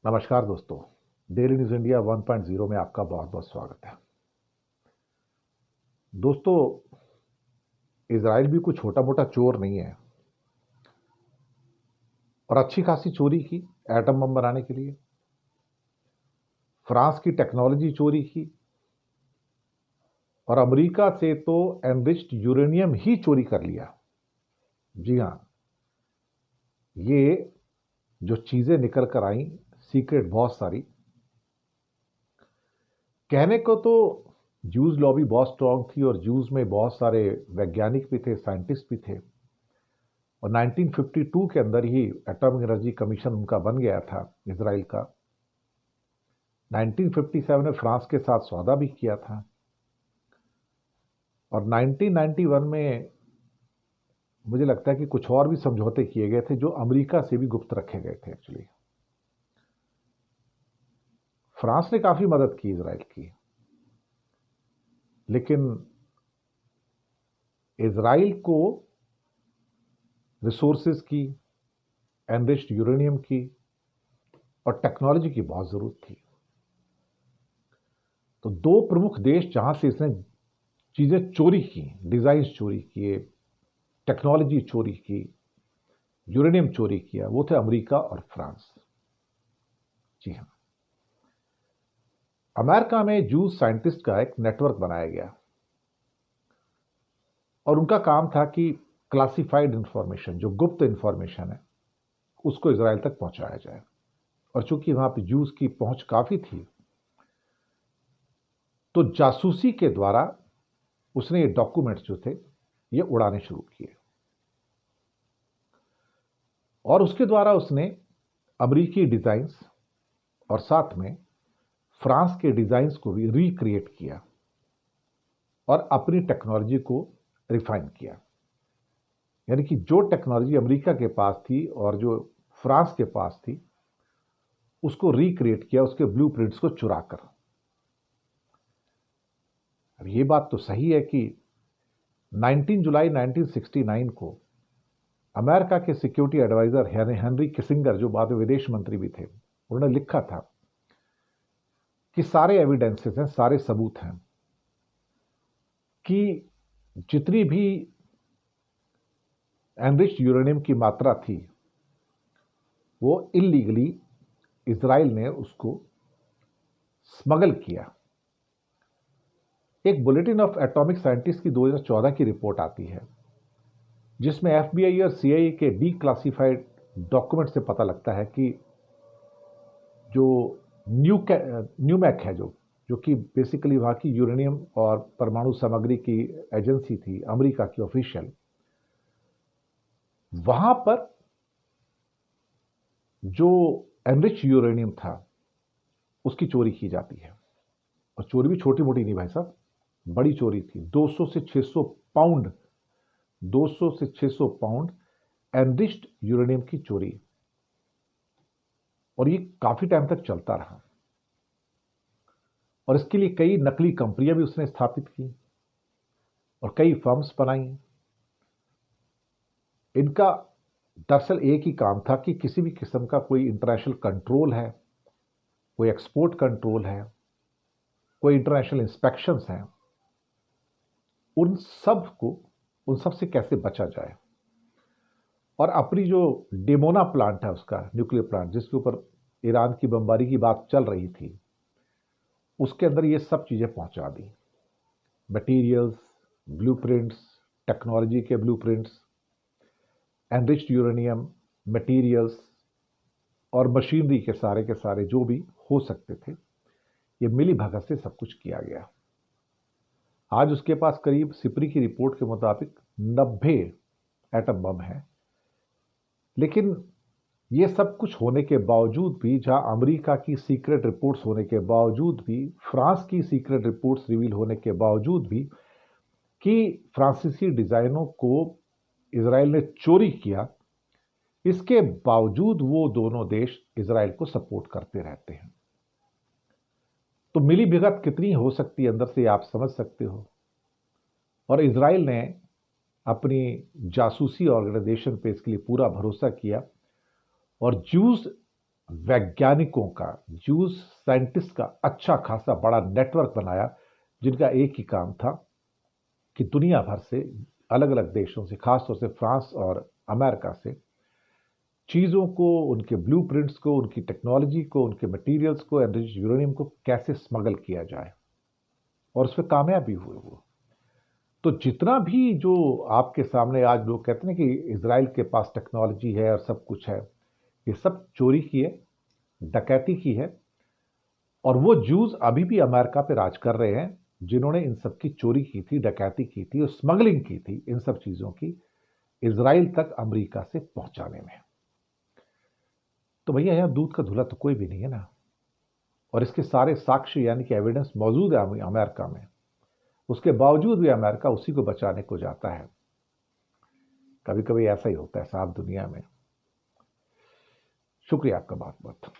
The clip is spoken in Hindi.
नमस्कार दोस्तों। डेली न्यूज़ इंडिया 1.0 में आपका बहुत बहुत स्वागत है। दोस्तों, इजराइल भी कोई छोटा मोटा चोर नहीं है और अच्छी खासी चोरी की एटम बम बनाने के लिए। फ्रांस की टेक्नोलॉजी चोरी की और अमेरिका से तो एनरिच्ड यूरेनियम ही चोरी कर लिया। जी हाँ, ये जो चीजें निकल कर आई सीक्रेट बहुत सारी। कहने को तो जूस लॉबी बहुत स्ट्रांग थी और जूस में बहुत सारे वैज्ञानिक भी थे, साइंटिस्ट भी थे और 1952 के अंदर ही एटॉमिक एनर्जी कमीशन उनका बन गया था इजराइल का। 1957 में फ्रांस के साथ सौदा भी किया था और 1991 में मुझे लगता है कि कुछ और भी समझौते किए गए थे जो अमेरिका से भी गुप्त रखे गए थे। एक्चुअली फ्रांस ने काफी मदद की इजराइल की, लेकिन इजराइल को रिसोर्सेज की, एनरिच्ड यूरेनियम की और टेक्नोलॉजी की बहुत जरूरत थी। तो दो प्रमुख देश जहां से इसने चीजें चोरी की, डिजाइन चोरी किए, टेक्नोलॉजी चोरी की, यूरेनियम चोरी किया, वो थे अमेरिका और फ्रांस। जी हाँ, अमेरिका में जूस साइंटिस्ट का एक नेटवर्क बनाया गया और उनका काम था कि क्लासिफाइड इंफॉर्मेशन, जो गुप्त इंफॉर्मेशन है, उसको इजराइल तक पहुंचाया जाए। और चूंकि वहां पे जूस की पहुंच काफी थी, तो जासूसी के द्वारा उसने ये डॉक्यूमेंट्स जो थे ये उड़ाने शुरू किए और उसके द्वारा उसने अमेरिकी डिजाइन्स और साथ में फ्रांस के डिजाइन्स को भी रिक्रिएट किया और अपनी टेक्नोलॉजी को रिफाइन किया। यानी कि जो टेक्नोलॉजी अमेरिका के पास थी और जो फ्रांस के पास थी, उसको रिक्रिएट किया, उसके ब्लूप्रिंट्स को चुराकर। अब ये बात तो सही है कि 19 जुलाई 1969 को अमेरिका के सिक्योरिटी एडवाइजर हेनरी किसिंगर, जो बाद में विदेश मंत्री भी थे, उन्होंने लिखा था कि सारे एविडेंसेस हैं, सारे सबूत हैं कि जितनी भी एनरिच्ड यूरेनियम की मात्रा थी वो इलीगली इजराइल ने उसको स्मगल किया। एक बुलेटिन ऑफ एटॉमिक साइंटिस्ट की 2014 की रिपोर्ट आती है जिसमें एफबीआई और सीआईए के डीक्लासिफाइड डॉक्यूमेंट से पता लगता है कि जो न्यूमैक है, जो कि बेसिकली वहां की यूरेनियम और परमाणु सामग्री की एजेंसी थी, अमेरिका की ऑफिशियल, वहां पर जो एनरिच यूरेनियम था उसकी चोरी की जाती है। और चोरी भी छोटी मोटी नहीं भाई साहब, बड़ी चोरी थी। 200 से 600 पाउंड 200 से 600 पाउंड एनरिच्ड यूरेनियम की चोरी। और ये काफी टाइम तक चलता रहा और इसके लिए कई नकली कंपनियां भी उसने स्थापित की और कई फर्म्स बनाई। इनका दरअसल एक ही काम था कि किसी भी किस्म का कोई इंटरनेशनल कंट्रोल है, कोई एक्सपोर्ट कंट्रोल है, कोई इंटरनेशनल इंस्पेक्शंस हैं, उन सब से कैसे बचा जाए। और अपनी जो डिमोना प्लांट है, उसका न्यूक्लियर प्लांट, जिसके ऊपर ईरान की बमबारी की बात चल रही थी, उसके अंदर ये सब चीजें पहुंचा दी। मटेरियल्स, ब्लूप्रिंट्स, टेक्नोलॉजी के ब्लूप्रिंट्स, एनरिच्ड यूरेनियम, मटेरियल्स और मशीनरी के सारे जो भी हो सकते थे, ये मिली भगत से सब कुछ किया गया। आज उसके पास करीब सिपरी की रिपोर्ट के मुताबिक 90 एटम बम है। लेकिन ये सब कुछ होने के बावजूद भी, जहां अमेरिका की सीक्रेट रिपोर्ट्स होने के बावजूद भी, फ्रांस की सीक्रेट रिपोर्ट्स रिवील होने के बावजूद भी कि फ्रांसीसी डिजाइनों को इजराइल ने चोरी किया, इसके बावजूद वो दोनों देश इजराइल को सपोर्ट करते रहते हैं। तो मिली भगत कितनी हो सकती है अंदर से, आप समझ सकते हो। और इजराइल ने अपनी जासूसी ऑर्गेनाइजेशन पे इसके लिए पूरा भरोसा किया और जूस वैज्ञानिकों का, ज्यूज साइंटिस्ट का अच्छा खासा बड़ा नेटवर्क बनाया, जिनका एक ही काम था कि दुनिया भर से अलग अलग देशों से, खासतौर से फ्रांस और अमेरिका से चीज़ों को, उनके ब्लूप्रिंट्स को, उनकी टेक्नोलॉजी को, उनके मटेरियल्स को, एनरिच्ड यूरेनियम को कैसे स्मगल किया जाए, और उसमें कामयाब भी हुए वो। तो जितना भी जो आपके सामने आज लोग कहते हैं कि इजराइल के पास टेक्नोलॉजी है और सब कुछ है, ये सब चोरी की है, डकैती की है। और वो जूस अभी भी अमेरिका पे राज कर रहे हैं, जिन्होंने इन सब की चोरी की थी, डकैती की थी और स्मगलिंग की थी इन सब चीज़ों की, इजराइल तक अमेरिका से पहुंचाने में। तो भैया यहाँ दूध का धुला तो कोई भी नहीं है ना, और इसके सारे साक्ष्य यानी कि एविडेंस मौजूद है अमेरिका में। उसके बावजूद भी अमेरिका उसी को बचाने को जाता है। कभी कभी ऐसा ही होता है साहब दुनिया में। शुक्रिया आपका बहुत बहुत।